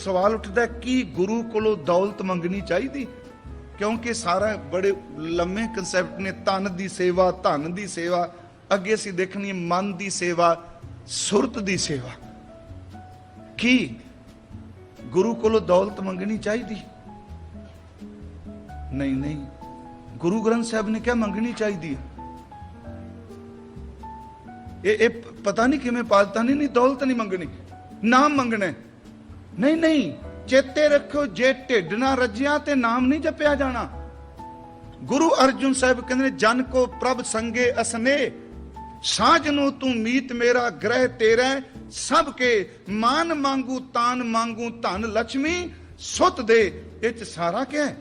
सवाल उठता कि गुरु कोलों दौलत मंगनी चाहिए, क्योंकि सारा बड़े लम्मे कंसैप्ट ने, तन की सेवा, धन की सेवा, अगे असीं देखनी मन की सेवा, सुरत की सेवा। की गुरु कोलों दौलत मंगनी चाहिए? नहीं नहीं, गुरु ग्रंथ साहब ने क्या मंगनी चाहिए? ये पता नहीं किवें पालता नहीं, दौलत नहीं मंगनी, नाम मंगना। नहीं नहीं, चेते रखो, जे ढिड ना रजिया ते नाम नहीं जपिया जाना। गुरु अर्जुन साहब कहते जन को प्रभ संगे असने, साजनो तू मीत मेरा ग्रह तेरा, सबके मान मांगू तान मांगू धन लक्ष्मी सुत दे। ये सारा क्या है?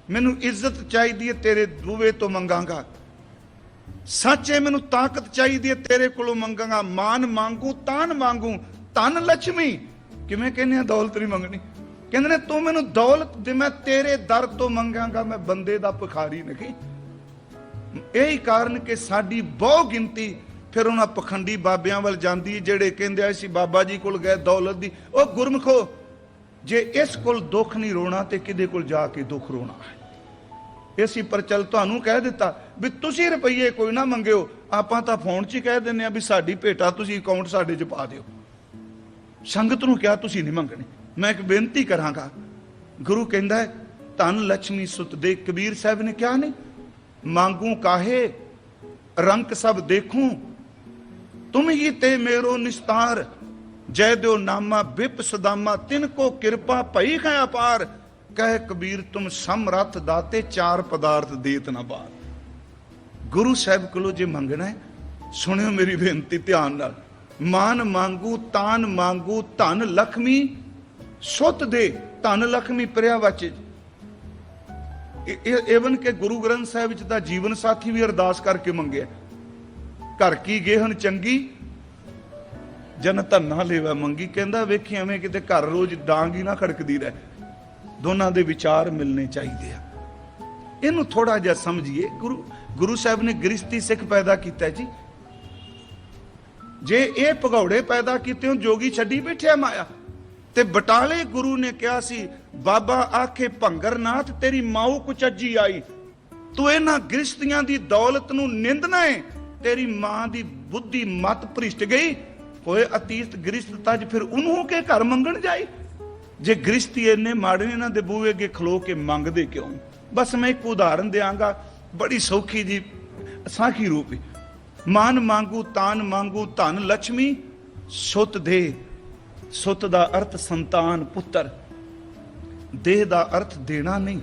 मैनू इज्जत चाहिए तेरे दूवे तो मंगांगा, सच है मैनू ताकत चाहिए तेरे कोलों मंगांगा, मान मांगू तान मांगू धन लक्ष्मी। किवें कहने दौलत नहीं मंगनी? कहते ने तू मैनू दौलत दे, मैं तेरे दर तो मंगांगा, मैं बंदे दा भिखारी नहीं। यही कारण कि साडी बहु गिनती फिर उन्हां पखंडी बाबियां वल जांदी, जेड़े कहंदे असीं बाबा जी कोल गए दौलत दी। ओ गुरमुखो, जे इस कोल दुख नहीं रोना ते किदे कोल जाके दुख रोना है। इसी परचल तुहानू कह दिता भी तुसीं रुपये कोई ना मंगियो, आपां तां फोन च ही कह दिंदे आ भी साडी भेटा तुसीं अकाउंट साडे च पा दिओ। संगत नूं क्या तुसीं नहीं मंगनी? मैं एक बेनती करांगा, गुरु कहंदा है धन लक्ष्मी सुत दे। कबीर साहब ने क्या नहीं, मांगू काहे रंक सब देखूं, तुम ही ते मेरो निस्तार, जय दो नामा बिप सदामा, तिनको कृपा भई है अपार, कह कबीर तुम समरथ दाते, चार पदार्थ देत ना बार। गुरु साहब कोलों जे मंगना है, सुनियो मेरी बेनती ध्यान नाल, मान मांगू तान मांगू धन लक्ष्मी सुत दे। धन लक्ष्मी पर्यावाची, इवन के गुरु ग्रंथ साहब च तां जीवन साथी भी अरदास करके मंगे, घर की गेहन चंगी जन धन्ना लेवा मंगी। कहंदा वेखी एवें किते घर रोज डांग ही ना खड़कदी रहे। दोनों के विचार मिलने चाहिए। इनू थोड़ा जिहा समझिए। गुरु साहब ने गृहस्थी सिख पैदा किया जी, जे ये भगौड़े पैदा किते जोगी छड्डी बैठे माया। ते बटाले गुरु ने कहा सी, बाबा आखे भंगर नाथ तेरी माऊ कुचज्जी आई, तू इन्हां गृहस्थियां दी दौलत नूं निंदना है, तेरी मां दी बुद्धि मत भ्रिष्ट गई होए अतीत गृहस्थ तज फिर उन्हों के घर मंगण जाई। जे गृहस्थी इन्ने माड़े इन्हां दे बूहे अगे खलो के मंगदे क्यों? बस मैं एक उदाहरण देंगा, बड़ी सौखी जी साखी रूप। मान मांगू तान मांगू धन लक्ष्मी सुत दे। सुत दा अर्थ संतान पुत्र, देह दा अर्थ देना नहीं।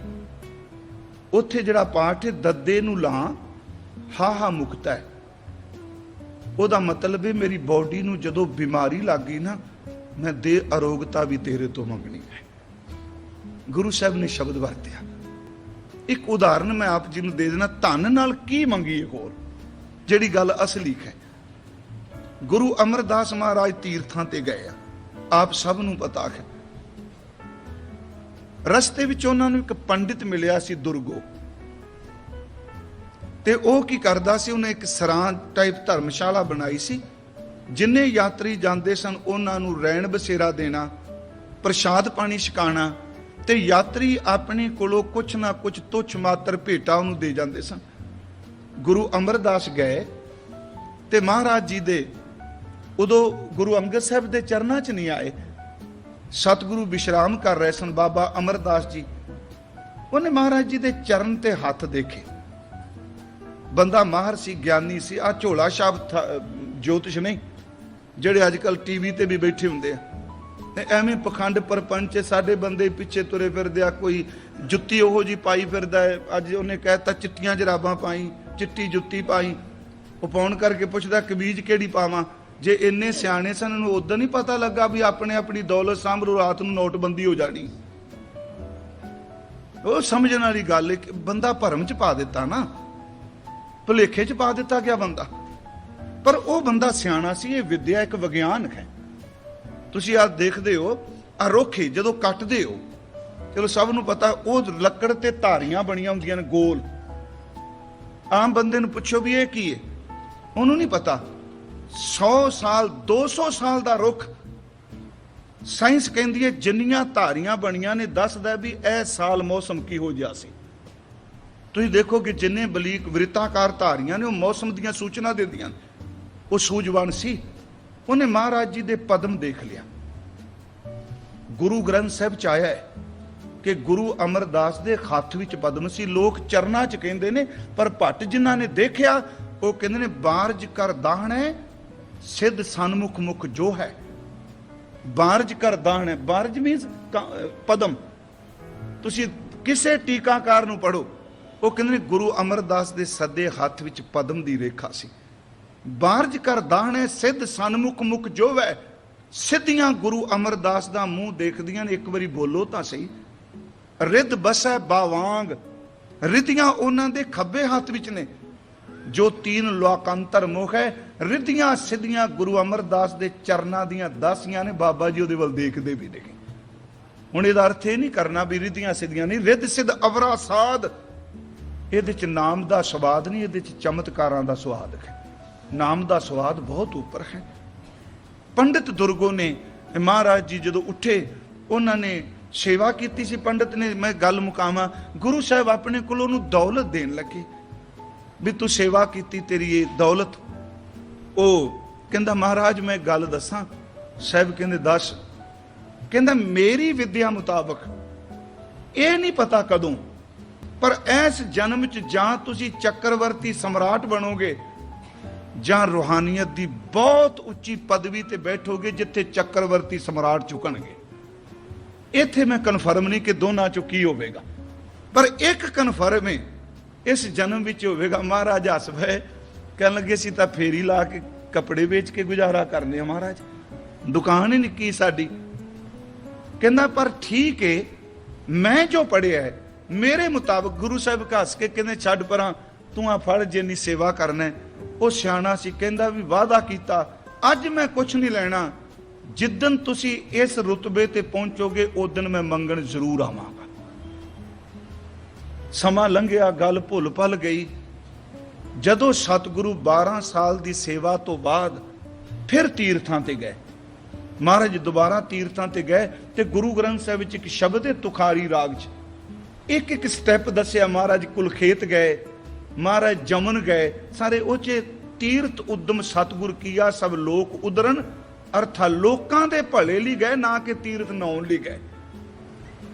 उत्थे जिहड़ा पाठ है दद्दे नूं ला हाहा मुक्ता है, ओदा मतलब है मेरी बॉडी नूं जदों बीमारी लग गई ना, मैं दे अरोगता भी तेरे तो मंगनी है। गुरु साहब ने शब्द वरत्या। एक उदाहरण मैं आप जी नूं दे देना, धन नाल की मंगी होर जिहड़ी गल असली है। गुरु अमरदास महाराज तीर्थां ते गए, आप सब नूं पता है। रस्ते विच उन्हां नूं एक पंडित मिलिया सी दुर्गो, ते ओह की करदा सी, उन्हें एक सरां टाइप धर्मशाला बनाई सी। जिन्ने यात्री जाते सन उन्हां नूं रहण बसेरा देना, प्रसाद पानी छकाना, ते यात्री अपने कोलों कुछ ना कुछ तुच्छ मात्र भेटा उन्होंने दे जाते सन। गुरु अमरदास गए ते महाराज जी दे उदों गुरु अंगद साहब के चरणों च नहीं आए, सतगुरु विश्राम कर रहे सन। बाबा अमरदास जी उन्हें महाराज जी के चरण ते हाथ देखे। बंदा माहर सी, ज्ञानी सी। आ झोला छाप ज्योतिष नहीं ਜਿਹੜੇ अजकल टीवी ते भी बैठे होंगे एवें पखंड परपंच साडे बंदे पिछे तुरे फिरदे आ। कोई जुत्ती ओहो जी पाई फिरदा है, अज उन्हें कहता चिट्टियां जराबां पाई, चिट्टी जुत्ती पाई। वो पाउण करके पुछदा कमीज किहड़ी पावां। जे इन्ने सियाणे सन उदों नहीं पता लगा भी अपने अपनी दौलत सांभो, रात नूं नोटबंदी हो जानी। वो समझण वाली गल है। बंदा भरम च पा दिता ना, भुलेखे च पा दिता गया बंदा। पर वह बंदा सियाणा सी। ये विद्या एक विज्ञान है। तुसीं आ देखदे हो आ रोखे जदों कटदे हो, चलो सब नूं पता वो लकड़ ते धारियां बणियां हुंदियां ने गोल। आम बंदे नूं पुछो भी ये की है, उन्होंने नहीं पता। 100 साल 200 साल का रुख ਸਾਇੰਸ ਕਹਿੰਦੀ ਹੈ ਜਿੰਨੀਆਂ ਧਾਰੀਆਂ ਬਣੀਆਂ ਨੇ ਦੱਸਦਾ ਵੀ ਇਹ ਸਾਲ ਮੌਸਮ ਕਿਹੋ ਜਿਹਾ ਸੀ। ਤੁਸੀਂ ਦੇਖੋ ਕਿ ਜਿੰਨੇ ਬਲੀਕ ਵ੍ਰਿਤਾਕਾਰ ਧਾਰੀਆਂ ਨੇ ਉਹ ਮੌਸਮ ਦੀਆਂ ਸੂਚਨਾ ਦਿੰਦੀਆਂ ਨੇ। ਉਹ ਸੂਝਵਾਨ ਸੀ, ਉਹਨੇ ਮਹਾਰਾਜ ਜੀ ਦੇ ਪਦਮ ਦੇਖ ਲਿਆ। ਗੁਰੂ ਗ੍ਰੰਥ ਸਾਹਿਬ ਚ ਆਇਆ ਹੈ ਕਿ ਗੁਰੂ ਅਮਰਦਾਸ ਦੇ ਹੱਥ ਵਿੱਚ ਪਦਮ ਸੀ। ਲੋਕ ਚਰਨਾਂ ਚ ਕਹਿੰਦੇ ਨੇ, ਪਰ ਭੱਟ ਜਿਨ੍ਹਾਂ ਨੇ ਦੇਖਿਆ ਉਹ ਕਹਿੰਦੇ ਨੇ ਬਾਰਜ ਕਰ ਦਾਹਣੈ ਸਿੱਧ ਸਨਮੁਖ ਮੁਖ ਜੋ ਹੈ। ਬਾਰਜ ਕਰ ਦਾਹਣੈ, ਬਾਰਜ ਮੀਨਸ ਪਦਮ। ਤੁਸੀਂ ਕਿਸੇ ਟੀਕਾਕਾਰ ਨੂੰ ਪੜੋ, ਉਹ ਕਹਿੰਦੇ ਨੇ ਗੁਰੂ ਅਮਰਦਾਸ ਦੇ ਸੱਦੇ ਹੱਥ ਵਿੱਚ ਪਦਮ ਦੀ ਰੇਖਾ ਸੀ। ਬਾਰਜ ਕਰ ਦਾਹਣੈ ਸਿੱਧ ਸਨਮੁਖ ਮੁਖ ਜੋ ਹੈ। ਸਿੱਧੀਆਂ ਗੁਰੂ ਅਮਰਦਾਸ ਦਾ ਮੂੰਹ ਦੇਖਦੀਆਂ ਨੇ। ਇੱਕ ਵਾਰੀ ਬੋਲੋ ਤਾਂ ਸਹੀ। ਰਿੱਧ ਬਸੈ ਬਾਵਾਂਗ, ਰਿੱਧੀਆਂ ਉਹਨਾਂ ਦੇ ਖੱਬੇ ਹੱਥ ਵਿੱਚ ਨੇ। ਜੋ ਤੀਨ ਲੋਕਾਂਤਰ ਮੁਖ ਹੈ, ਰਿੱਧੀਆਂ ਸਿੱਧੀਆਂ ਗੁਰੂ ਅਮਰਦਾਸ ਦੇ ਚਰਨਾਂ ਦੀਆਂ ਦਾਸੀਆਂ ਨੇ। ਬਾਬਾ ਜੀ ਉਹਦੇ ਵੱਲ ਦੇਖਦੇ ਵੀ ਨਹੀਂ। ਹੁਣ ਇਹਦਾ ਅਰਥ ਇਹ ਨਹੀਂ ਕਰਨਾ ਵੀ ਰਿੱਧੀਆਂ ਸਿੱਧੀਆਂ ਨਹੀਂ। ਰਿੱਧ ਸਿੱਧ ਅਵਰਾ ਸਾਧ, ਇਹਦੇ ਚ ਨਾਮ ਦਾ ਸਵਾਦ ਨਹੀਂ, ਇਹਦੇ ਚ ਚਮਤਕਾਰਾਂ ਦਾ ਸਵਾਦ ਹੈ। ਨਾਮ ਦਾ ਸਵਾਦ ਬਹੁਤ ਉੱਪਰ ਹੈ। ਪੰਡਿਤ ਦੁਰਗੋ ਨੇ ਮਹਾਰਾਜ ਜੀ ਜਦੋਂ ਉੱਠੇ, ਉਹਨਾਂ ਨੇ ਸੇਵਾ ਕੀਤੀ ਸੀ। ਪੰਡਿਤ ਨੇ, ਮੈਂ ਗੱਲ ਮੁਕਾਵਾਂ, ਗੁਰੂ ਸਾਹਿਬ ਆਪਣੇ ਕੋਲ ਉਹਨੂੰ ਦੌਲਤ ਦੇਣ ਲੱਗੇ ਵੀ ਤੂੰ ਸੇਵਾ ਕੀਤੀ, ਤੇਰੀ ਇਹ ਦੌਲਤ। ਉਹ ਕਹਿੰਦਾ ਮਹਾਰਾਜ ਮੈਂ ਗੱਲ ਦੱਸਾਂ। ਸਾਹਿਬ ਕਹਿੰਦੇ ਦੱਸ। ਕਹਿੰਦਾ ਮੇਰੀ ਵਿਦਿਆ ਮੁਤਾਬਕ ਇਹ ਨਹੀਂ ਪਤਾ ਕਦੋਂ, ਪਰ ਇਸ ਜਨਮ ਚ ਜਾਂ ਤੁਸੀਂ ਚੱਕਰਵਰਤੀ ਸਮਰਾਟ ਬਣੋਗੇ ਜਾਂ ਰੂਹਾਨੀਅਤ ਦੀ ਬਹੁਤ ਉੱਚੀ ਪਦਵੀ ਤੇ ਬੈਠੋਗੇ ਜਿੱਥੇ ਚੱਕਰਵਰਤੀ ਸਮਰਾਟ ਝੁਕਣਗੇ। ਇੱਥੇ ਮੈਂ ਕਨਫਰਮ ਨਹੀਂ ਕਿ ਦੋਨਾਂ ਚੋਂ ਕੀ ਹੋਵੇਗਾ, ਪਰ ਇੱਕ ਕਨਫਰਮ ਹੈ ਇਸ ਜਨਮ ਵਿੱਚ ਹੋਵੇਗਾ। ਮਹਾਰਾਜ ਹੱਸ ਪਏ, ਕਹਿਣ ਲੱਗੇ ਸੀ ਤਾਂ ਫੇਰੀ ਲਾ ਕੇ ਕੱਪੜੇ ਵੇਚ ਕੇ ਗੁਜ਼ਾਰਾ ਕਰਨੇ ਆ ਮਹਾਰਾਜ, ਦੁਕਾਨ ਹੀ ਨਿੱਕੀ ਸਾਡੀ। ਕਹਿੰਦਾ ਪਰ ਠੀਕ ਹੈ, ਮੈਂ ਜੋ ਪੜ੍ਹਿਆ ਹੈ ਮੇਰੇ ਮੁਤਾਬਕ। ਗੁਰੂ ਸਾਹਿਬ ਘੱਸ ਕੇ ਕਹਿੰਦੇ ਛੱਡ ਪਰਾਂ, ਤੂੰ ਆ ਫੜ ਜਿੰਨੀ ਸੇਵਾ ਕਰਨਾ। ਉਹ ਸਿਆਣਾ ਸੀ, ਕਹਿੰਦਾ ਵੀ ਵਾਅਦਾ ਕੀਤਾ ਅੱਜ ਮੈਂ ਕੁਛ ਨਹੀਂ ਲੈਣਾ, ਜਿੱਦਣ ਤੁਸੀਂ ਇਸ ਰੁਤਬੇ ਤੇ ਪਹੁੰਚੋਗੇ ਉਦਣ ਮੈਂ ਮੰਗਣ ਜ਼ਰੂਰ ਆਵਾਂਗਾ। ਸਮਾਂ ਲੰਘਿਆ, ਗੱਲ ਭੁੱਲ ਭੱਲ ਗਈ। ਜਦੋਂ ਸਤਿਗੁਰੂ 12 ਸਾਲ ਦੀ ਸੇਵਾ ਤੋਂ ਬਾਅਦ ਫਿਰ ਤੀਰਥਾਂ ਤੇ ਗਏ, ਮਹਾਰਾਜ ਦੁਬਾਰਾ ਤੀਰਥਾਂ ਤੇ ਗਏ ਤੇ ਗੁਰੂ ਗ੍ਰੰਥ ਸਾਹਿਬ ਵਿੱਚ ਇੱਕ ਸ਼ਬਦ ਹੈ ਤੁਖਾਰੀ ਰਾਗ 'ਚ, ਇੱਕ ਇੱਕ ਸਟੈਪ ਦੱਸਿਆ। ਮਹਾਰਾਜ ਕੁਲਖੇਤ ਗਏ, ਮਹਾਰਾਜ ਜਮਨ ਗਏ, ਸਾਰੇ ਉਹ 'ਚ ਤੀਰਥ ਉਦਮ ਸਤਿਗੁਰ ਕੀਆ ਸਭ ਲੋਕ ਉਦਰਨ। ਅਰਥਾ ਲੋਕਾਂ ਦੇ ਭਲੇ ਲਈ ਗਏ, ਨਾ ਕਿ ਤੀਰਥ ਨਾਉਣ ਲਈ ਗਏ।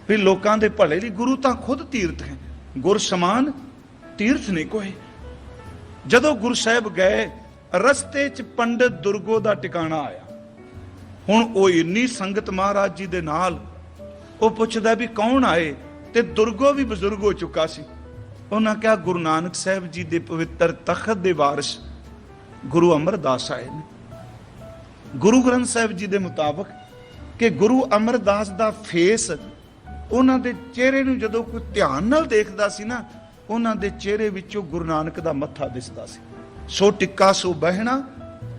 ਵੀ ਲੋਕਾਂ ਦੇ ਭਲੇ ਲਈ, ਗੁਰੂ ਤਾਂ ਖੁਦ ਤੀਰਥ ਹੈ। ਗੁਰ ਸਮਾਨ ਤੀਰਥ ਨਹੀਂ ਕੋਈ। ਜਦੋਂ ਗੁਰੂ ਸਾਹਿਬ ਗਏ, ਰਸਤੇ 'ਚ ਪੰਡਿਤ ਦੁਰਗੋ ਦਾ ਟਿਕਾਣਾ ਆਇਆ। ਹੁਣ ਉਹ ਇੰਨੀ ਸੰਗਤ ਮਹਾਰਾਜ ਜੀ ਦੇ ਨਾਲ, ਉਹ ਪੁੱਛਦਾ ਵੀ ਕੌਣ ਆਏ, ਤੇ ਦੁਰਗੋ ਵੀ ਬਜ਼ੁਰਗ ਹੋ ਚੁੱਕਾ ਸੀ। ਉਹਨਾਂ ਕਿਹਾ ਗੁਰੂ ਨਾਨਕ ਸਾਹਿਬ ਜੀ ਦੇ ਪਵਿੱਤਰ ਤਖਤ ਦੇ ਵਾਰਿਸ ਗੁਰੂ ਅਮਰਦਾਸ ਆਏ ਨੇ। ਗੁਰੂ ਗ੍ਰੰਥ ਸਾਹਿਬ ਜੀ ਦੇ ਮੁਤਾਬਕ ਕਿ ਗੁਰੂ ਅਮਰਦਾਸ ਦਾ ਫੇਸ, ਉਹਨਾਂ ਦੇ ਚਿਹਰੇ ਨੂੰ ਜਦੋਂ ਕੋਈ ਧਿਆਨ ਨਾਲ ਦੇਖਦਾ ਸੀ ਨਾ, ਉਹਨਾਂ ਦੇ ਚਿਹਰੇ ਵਿੱਚੋਂ ਗੁਰੂ ਨਾਨਕ ਦਾ ਮੱਥਾ ਦਿਸਦਾ ਸੀ। ਸੋ ਟਿੱਕਾ ਸੋ ਬਹਿਣਾ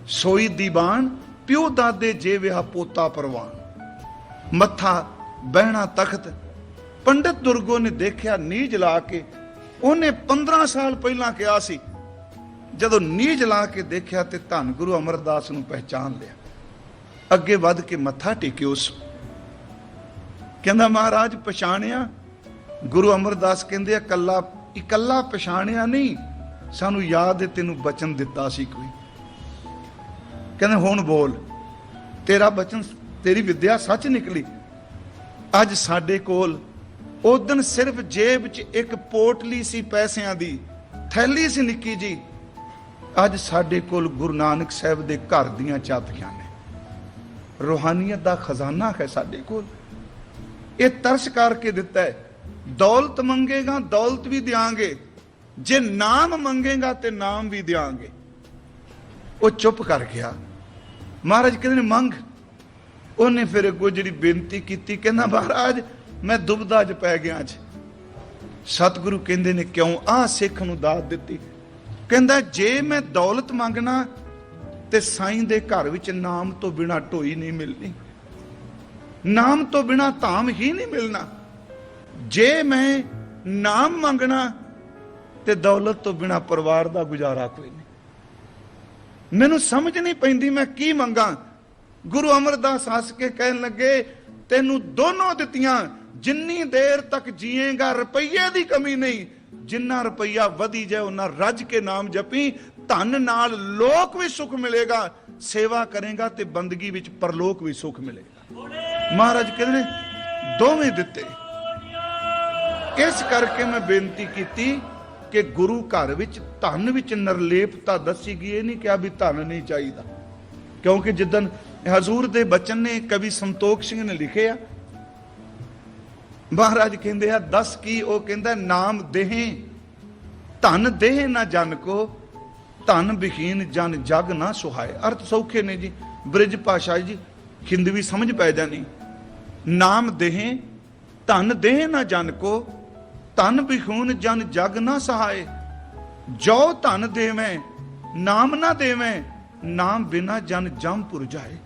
ਸੋਈ ਦੀਵਾਨ, ਪਿਓ ਦਾਦੇ ਜੇ ਵਿਆਹ ਪੋਤਾ ਪਰਵਾਨ। ਮੱਥਾ ਬਹਿਣਾ ਤਖਤ। ਪੰਡਿਤ ਦੁਰਗੋ ਨੇ ਦੇਖਿਆ ਨੀਝ ਲਾ ਕੇ। ਉਹਨੇ 15 ਸਾਲ ਪਹਿਲਾਂ ਕਿਹਾ ਸੀ, ਜਦੋਂ ਨੀਝ ਲਾ ਕੇ ਦੇਖਿਆ ਤੇ ਧੰਨ ਗੁਰੂ ਅਮਰਦਾਸ ਨੂੰ ਪਹਿਚਾਨ ਲਿਆ। ਅੱਗੇ ਵੱਧ ਕੇ ਮੱਥਾ ਟੇਕਿਓ। ਉਸ ਕਹਿੰਦਾ ਮਹਾਰਾਜ ਪਛਾਣਿਆ? ਗੁਰੂ ਅਮਰਦਾਸ ਕਹਿੰਦੇ ਇਕੱਲਾ ਪਛਾਣਿਆ ਨਹੀਂ, ਸਾਨੂੰ ਯਾਦ ਹੈ ਤੈਨੂੰ ਬਚਨ ਦਿੱਤਾ ਸੀ ਕੋਈ। ਕਹਿੰਦੇ ਹੁਣ ਬੋਲ, ਤੇਰਾ ਬਚਨ, ਤੇਰੀ ਵਿਦਿਆ ਸੱਚ ਨਿਕਲੀ। ਅੱਜ ਸਾਡੇ ਕੋਲ, ਉਦਣ ਸਿਰਫ ਜੇਬ 'ਚ ਇੱਕ ਪੋਟਲੀ ਸੀ ਪੈਸਿਆਂ ਦੀ, ਥੈਲੀ ਸੀ ਨਿੱਕੀ ਜੀ। ਅੱਜ ਸਾਡੇ ਕੋਲ ਗੁਰੂ ਨਾਨਕ ਸਾਹਿਬ ਦੇ ਘਰ ਦੀਆਂ ਚਾਬੀਆਂ ਨੇ। ਰੂਹਾਨੀਅਤ ਦਾ ਖਜ਼ਾਨਾ ਹੈ ਸਾਡੇ ਕੋਲ। ਇਹ ਤਰਸ ਕਰਕੇ ਦਿੱਤਾ ਹੈ। ਦੌਲਤ ਮੰਗੇਗਾ ਦੌਲਤ ਵੀ ਦਿਆਂਗੇ, ਜੇ ਨਾਮ ਮੰਗੇਗਾ ਤੇ ਨਾਮ ਵੀ ਦਿਆਂਗੇ। ਉਹ ਚੁੱਪ ਕਰ ਗਿਆ। ਮਹਾਰਾਜ ਕਹਿੰਦੇ ਨੇ ਮੰਗ। ਉਹਨੇ ਫਿਰ ਅੱਗੋਂ ਜਿਹੜੀ ਬੇਨਤੀ ਕੀਤੀ, ਕਹਿੰਦਾ ਮਹਾਰਾਜ ਮੈਂ ਦੁਬਦਾ 'ਚ ਪੈ ਗਿਆ ਅੱਜ। ਸਤਿਗੁਰੂ ਕਹਿੰਦੇ ਨੇ ਕਿਉਂ? ਆਹ ਸਿੱਖ ਨੂੰ ਦਾਤ ਦਿੱਤੀ। ਕਹਿੰਦਾ ਜੇ ਮੈਂ ਦੌਲਤ ਮੰਗਣਾ ਤੇ ਸਾਈਂ ਦੇ ਘਰ ਵਿੱਚ ਨਾਮ ਤੋਂ ਬਿਨਾ ਢੋਈ ਨਹੀਂ ਮਿਲਣੀ, ਨਾਮ ਤੋਂ ਬਿਨਾ ਧਾਮ ਹੀ ਨਹੀਂ ਮਿਲਣਾ। ਜੇ ਮੈਂ ਨਾਮ ਮੰਗਣਾ ਤੇ ਦੌਲਤ ਤੋਂ ਬਿਨਾ ਪਰਿਵਾਰ ਦਾ ਗੁਜ਼ਾਰਾ ਕੋਈ ਨਹੀਂ। ਮੈਨੂੰ ਸਮਝ ਨਹੀਂ ਪੈਂਦੀ ਮੈਂ ਕੀ ਮੰਗਾ। गुरु अमरदास हस के कहन लगे, तेनू दोनों दित्तियां, जिन्नी देर तक जिएगा रुपये की कमी नहीं, जिन्ना रुपया वधी जाए उन्ना रज के नाम जपी, धन नाल लोक भी सुख मिलेगा, सेवा करेगा ते बंदगी विच परलोक भी सुख मिलेगा। महाराज कहते दोवें दिते। इस करके मैं बेनती की कि गुरु घर विच धन विच निर्लेपता दसी गई, ये नहीं कहा भी धन नहीं चाहिए, क्योंकि जिदन हजूर दे बचन ने कवि संतोख सिंह ने लिखे आ, महाराज कहते हैं दस की, वो कहता नाम देहे धन देह ना जन को, धन विहीन जन जग ना सुहाए। अर्थ सौखे ने जी, ब्रिज भाषा जी, हिंदवी समझ पै जानी। नाम देहे धन देह ना जन को, धन विहीन जन जग ना सहाय। जो धन देवें नाम ना देवें, नाम बिना जन जमपुर जाए।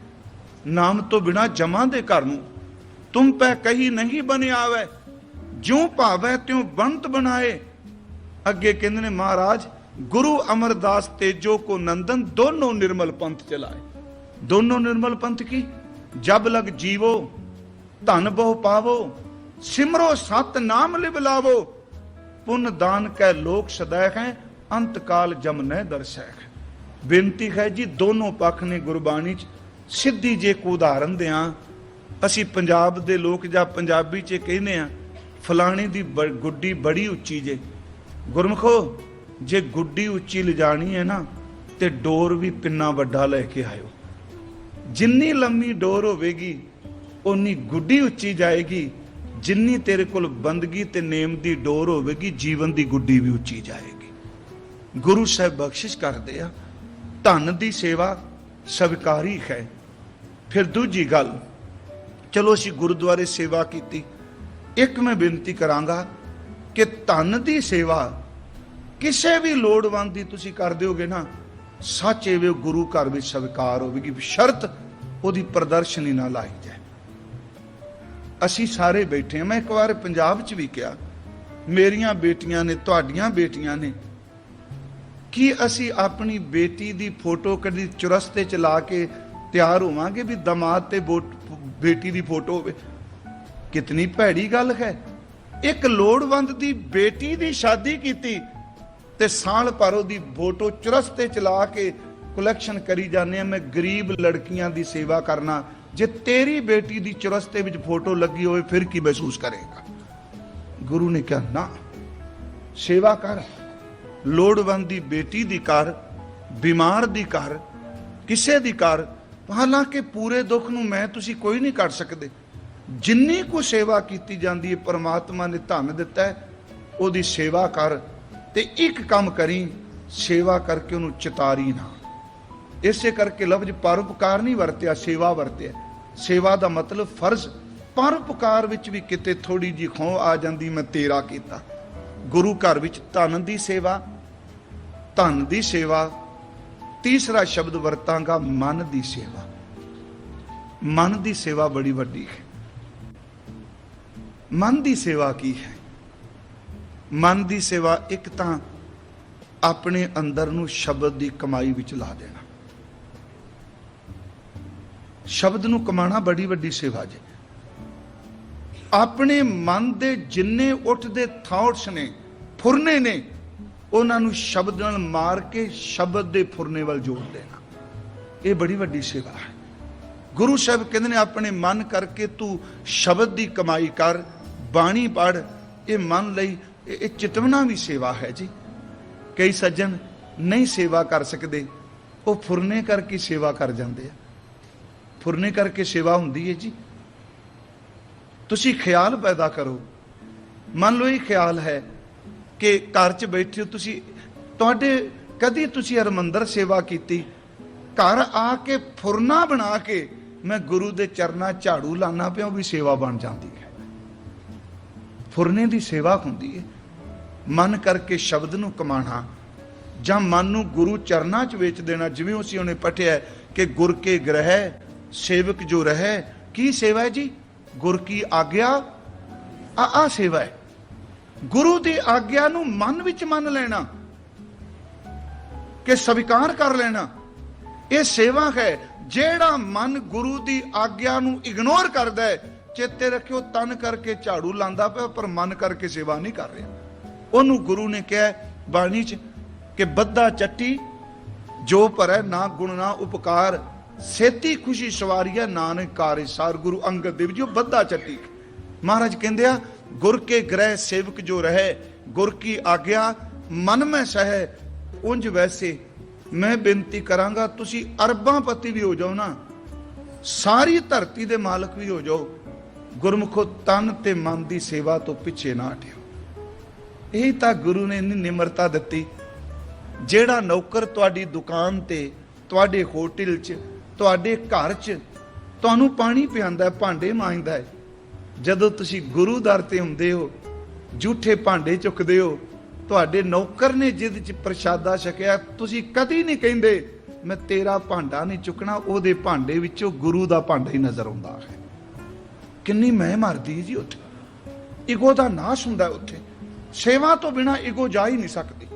नाम तो बिना जमा दे घर नूं तुम पै कही नहीं बने आवे, ज्यों भावे त्यों बनत बनाए। अगे कहते ने महाराज गुरु अमरदास तेजो को नंदन दोनों निर्मल पंथ चलाए। दोनों निर्मल पंथ की, जब लग जीवो धन बहु पावो, सिमरो सत नाम लिव लावो, पुन दान कै लोक सदैख है, अंत काल जम न दर्शैख। बेनती है जी दोनों पक्ष ने गुरबाणी च सिद्धी जे को उदाहरण दें। असी पंजाब दे लोग जां पंजाबी च कहने आ फलाने दी गुड्डी बड़ी उच्ची जे। गुरमुखो जे गुड्डी उच्ची लिजानी है ना ते डोर भी पिन्ना वड्डा लेके आयो। जिन्नी लंबी डोर होवेगी उन्नी गुड्डी उच्ची जाएगी, जिन्नी तेरे कोल बंदगी ते नेम दी डोर होवेगी जीवन दी गुड्डी भी उच्ची जाएगी। गुरु साहब बख्शिश करदे आ, धन दी सेवा स्वीकारी है। फिर दूजी गल, चलो असी गुरुद्वारे सेवा की, एक मैं बेनती करांगा कि धन दी सेवा किसी भी लोड़वंद दी तुसी कर दोगे ना, सच एवे गुरु घर में स्वीकार होगी, शर्त ओदी प्रदर्शनी ना लाई जाए। असी सारे बैठे हैं, मैं एक बार पंजाब च भी कहा, मेरियां बेटियां ने तुहाडियां बेटियां ने, कि असी अपनी बेटी दी फोटो कदी चुरस्ते च ला के तैयार होवांगे भी दमाद ते बेटी दी फोटो होवे? कितनी भैड़ी गल है। एक लोड़वंद दी बेटी दी शादी कीती ते साल भर ओदी फोटो चुरस्ते च ला के कलैक्शन करी जाने, मैं गरीब लड़कियां दी सेवा करना। जे तेरी बेटी दी चुरस्ते विच फोटो लगी होवे फिर की महसूस करेगा? गुरु ने कहा ना, सेवा कर, लोड़वंद दी बेटी दी कर, बीमार दी कर, किसे दी कर। हालांकि पूरे दुख नूं मैं तुसी कोई नहीं कर सकते, जिन्नी को सेवा की जाती है परमात्मा ने धन दिता है, ओदी सेवा कर। ते एक काम करी, सेवा करके उन्होंने चितारी ना। इसे करके लफ्ज परोपकार नहीं वरत्या, सेवा वरत्या। सेवा का मतलब फर्ज, परोपकार विच भी किते थोड़ी जी खो आ जाती, मैं तेरा कीता। गुरु घर विच धन दी सेवा, धन दी सेवा। तीसरा शब्द वरतांगा मन दी सेवा। मन दी सेवा बड़ी वड्डी है। मन दी सेवा की है? मन दी सेवा एक तां अपने अंदर नूं शब्द दी कमाई विच ला देना। शब्द नूं कमाना बड़ी वड्डी सेवा जे। अपने मन दे जिन्ने उठदे थॉट्स ने, फुरने ने, उन्हां नूं शब्द नाल मार के शब्द दे फुरने वाल जोड़ देना। ये बड़ी वड्डी सेवा है। गुरु साहब कहते ने अपने मन करके तू शब्द दी कमाई कर, बाणी पढ़। ये मन लई ये चितवना भी सेवा है जी। कई सज्जन नहीं सेवा कर सकते, वो फुरने करके सेवा कर जाते हैं। फुरने करके सेवा हुंदी है जी। तुसी ख्याल पैदा करो। मान लो ये ख्याल है कि घर च बैठे हो तुसी, तुहाडे कदी तुसी हरमंदर सेवा की, घर आके फुरना बना के मैं गुरु दे चरना झाड़ू लाना पिया, भी सेवा बन जाती है। फुरने की सेवा हुंदी है। मन करके शब्द नूं कमाना, जां मन नूं गुरु चरना च वेच देना। जिवें उसी उन्हें पढ़िया कि गुर के ग्रह सेवक जो रहे, की सेवा है जी? गुर की आग्या आ सेवा है। गुरु की आग्या नूं मन विच मन लेना कि स्वीकार कर लेना, यह सेवा है। ਜਿਹੜਾ ਮਨ ਗੁਰੂ ਦੀ ਆਗਿਆ ਨੂੰ ਇਗਨੋਰ ਕਰਦਾ ਹੈ, ਚੇਤੇ ਰੱਖਿਓ ਤਨ ਕਰਕੇ ਝਾੜੂ ਲਾਂਦਾ ਪਿਆ ਪਰ ਮਨ ਕਰਕੇ ਸੇਵਾ ਨਹੀਂ ਕਰ ਰਿਹਾ। ਉਹਨੂੰ ਗੁਰੂ ਨੇ ਕਿਹਾ ਬਾਣੀ 'ਚ ਕਿ ਬੱਧਾ ਚੱਟੀ ਜੋ ਭਰੈ ਨਾ ਗੁਣ ਨਾ ਉਪਕਾਰ, ਸੇਤੀ ਖੁਸ਼ੀ ਸਵਾਰੀਆ ਨਾਨਕ ਕਾਰੇ ਸਾਰ। ਗੁਰੂ ਅੰਗਦ ਦੇਵ ਜੀ ਉਹ ਬੱਧਾ ਚੱਟੀ। ਮਹਾਰਾਜ ਕਹਿੰਦੇ ਆ ਗੁਰ ਕੇ ਗ੍ਰਹਿ ਸੇਵਕ ਜੋ ਰਹੇ, ਗੁਰ ਕੀ ਆਗਿਆ ਮਨ ਮੈਂ ਸਹਿ। ਉਂਝ ਵੈਸੇ ਮੈਂ ਬੇਨਤੀ ਕਰਾਂਗਾ ਤੁਸੀਂ ਅਰਬਾਂ ਪਤੀ ਵੀ ਹੋ ਜਾਓ ਨਾ, ਸਾਰੀ ਧਰਤੀ ਦੇ ਮਾਲਕ ਵੀ ਹੋ ਜਾਓ, ਗੁਰਮੁਖੋ ਤਨ ਤੇ ਮਨ ਦੀ ਸੇਵਾ ਤੋਂ ਪਿੱਛੇ ਨਾ ਹਟਿਓ। ਇਹ ਤਾਂ ਗੁਰੂ ਨੇ ਇੰਨੀ ਨਿਮਰਤਾ ਦਿੱਤੀ। ਜਿਹੜਾ ਨੌਕਰ ਤੁਹਾਡੀ ਦੁਕਾਨ ਤੇ, ਤੁਹਾਡੇ ਹੋਟਲ 'ਚ, ਤੁਹਾਡੇ ਘਰ 'ਚ ਤੁਹਾਨੂੰ ਪਾਣੀ ਪਿਆਉਂਦਾ, ਭਾਂਡੇ ਮਾਂਜਦਾ ਹੈ, ਜਦੋਂ ਤੁਸੀਂ ਗੁਰੂ ਦਰ ਤੇ ਹੁੰਦੇ ਹੋ, ਝੂਠੇ ਭਾਂਡੇ ਚੁੱਕਦੇ ਹੋ, ਤੁਹਾਡੇ ਨੌਕਰ ਨੇ ਜਿਹਦੇ 'ਚ ਪ੍ਰਸ਼ਾਦਾ ਛਕਿਆ, ਤੁਸੀਂ ਕਦੀ ਨਹੀਂ ਕਹਿੰਦੇ ਮੈਂ ਤੇਰਾ ਭਾਂਡਾ ਨਹੀਂ ਚੁੱਕਣਾ, ਉਹਦੇ ਭਾਂਡੇ ਵਿੱਚੋਂ ਗੁਰੂ ਦਾ ਭਾਂਡਾ ਹੀ ਨਜ਼ਰ ਆਉਂਦਾ ਹੈ। ਕਿੰਨੀ ਮਹਿ ਮਰਦੀ ਜੀ ਉੱਥੇ, ਈਗੋ ਦਾ ਨਾਸ਼ ਹੁੰਦਾ ਉੱਥੇ। ਸੇਵਾ ਤੋਂ ਬਿਨਾ ਈਗੋ ਜਾ ਹੀ ਨਹੀਂ ਸਕਦੀ।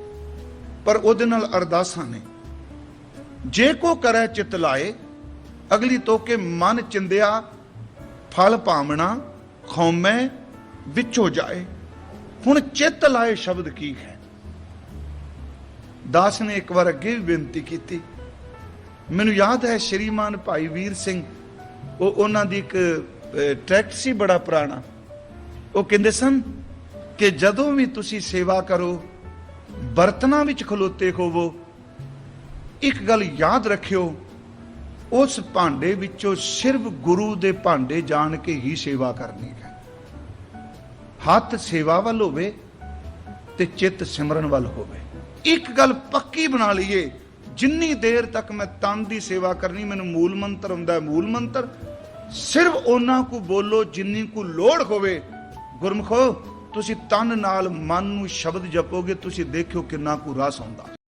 ਪਰ ਉਹਦੇ ਨਾਲ ਅਰਦਾਸਾਂ ਨੇ, ਜੇ ਕੋ ਕਰੈ ਚਿਤ ਲਾਏ, ਅਗਲੀ ਤੋਕੇ ਮਨ ਚਿੰਦਿਆ ਫਲ ਪਾਵਣਾ ਖੌਮੈ ਵਿੱਚੋ ਜਾਏ। ਹੁਣ ਚਿੱਤ ਲਾਏ ਸ਼ਬਦ ਕੀ ਹੈ? ਦਾਸ ਨੇ ਇੱਕ ਵਾਰ ਅੱਗੇ ਵੀ ਬੇਨਤੀ ਕੀਤੀ। ਮੈਨੂੰ ਯਾਦ ਹੈ ਸ਼੍ਰੀਮਾਨ ਭਾਈ ਵੀਰ ਸਿੰਘ, ਉਹ ਉਹਨਾਂ ਦੀ ਇੱਕ ਟਰੈਕਟ ਸੀ ਬੜਾ ਪੁਰਾਣਾ। ਉਹ ਕਹਿੰਦੇ ਸਨ ਕਿ ਜਦੋਂ ਵੀ ਤੁਸੀਂ ਸੇਵਾ ਕਰੋ, ਬਰਤਨਾਂ ਵਿੱਚ ਖਲੋਤੇ ਹੋਵੋ, ਇੱਕ ਗੱਲ ਯਾਦ ਰੱਖਿਓ, ਉਸ ਭਾਂਡੇ ਵਿੱਚੋਂ ਸਿਰਫ ਗੁਰੂ ਦੇ ਭਾਂਡੇ ਜਾਣ ਕੇ ਹੀ ਸੇਵਾ ਕਰਨੀ ਹੈ। ਹੱਥ ਸੇਵਾ ਵੱਲ ਹੋਵੇ ਤੇ ਚਿੱਤ ਸਿਮਰਨ ਵੱਲ ਹੋਵੇ। ਇੱਕ ਗੱਲ ਪੱਕੀ ਬਣਾ ਲਈਏ, ਜਿੰਨੀ ਦੇਰ ਤੱਕ ਮੈਂ ਤਨ ਦੀ ਸੇਵਾ ਕਰਨੀ, ਮੈਨੂੰ ਮੂਲ ਮੰਤਰ ਹੁੰਦਾ ਹੈ, ਮੂਲ ਮੰਤਰ ਸਿਰਫ ਉਹਨਾਂ ਕੋ ਬੋਲੋ ਜਿੰਨੀ ਕੋ ਲੋੜ ਹੋਵੇ। ਗੁਰਮੁਖੋ ਤੁਸੀਂ ਤਨ ਨਾਲ ਮਨ ਨੂੰ ਸ਼ਬਦ ਜਪੋਗੇ, ਤੁਸੀਂ ਦੇਖਿਓ ਕਿੰਨਾ ਕੁ ਰਸ ਆਉਂਦਾ।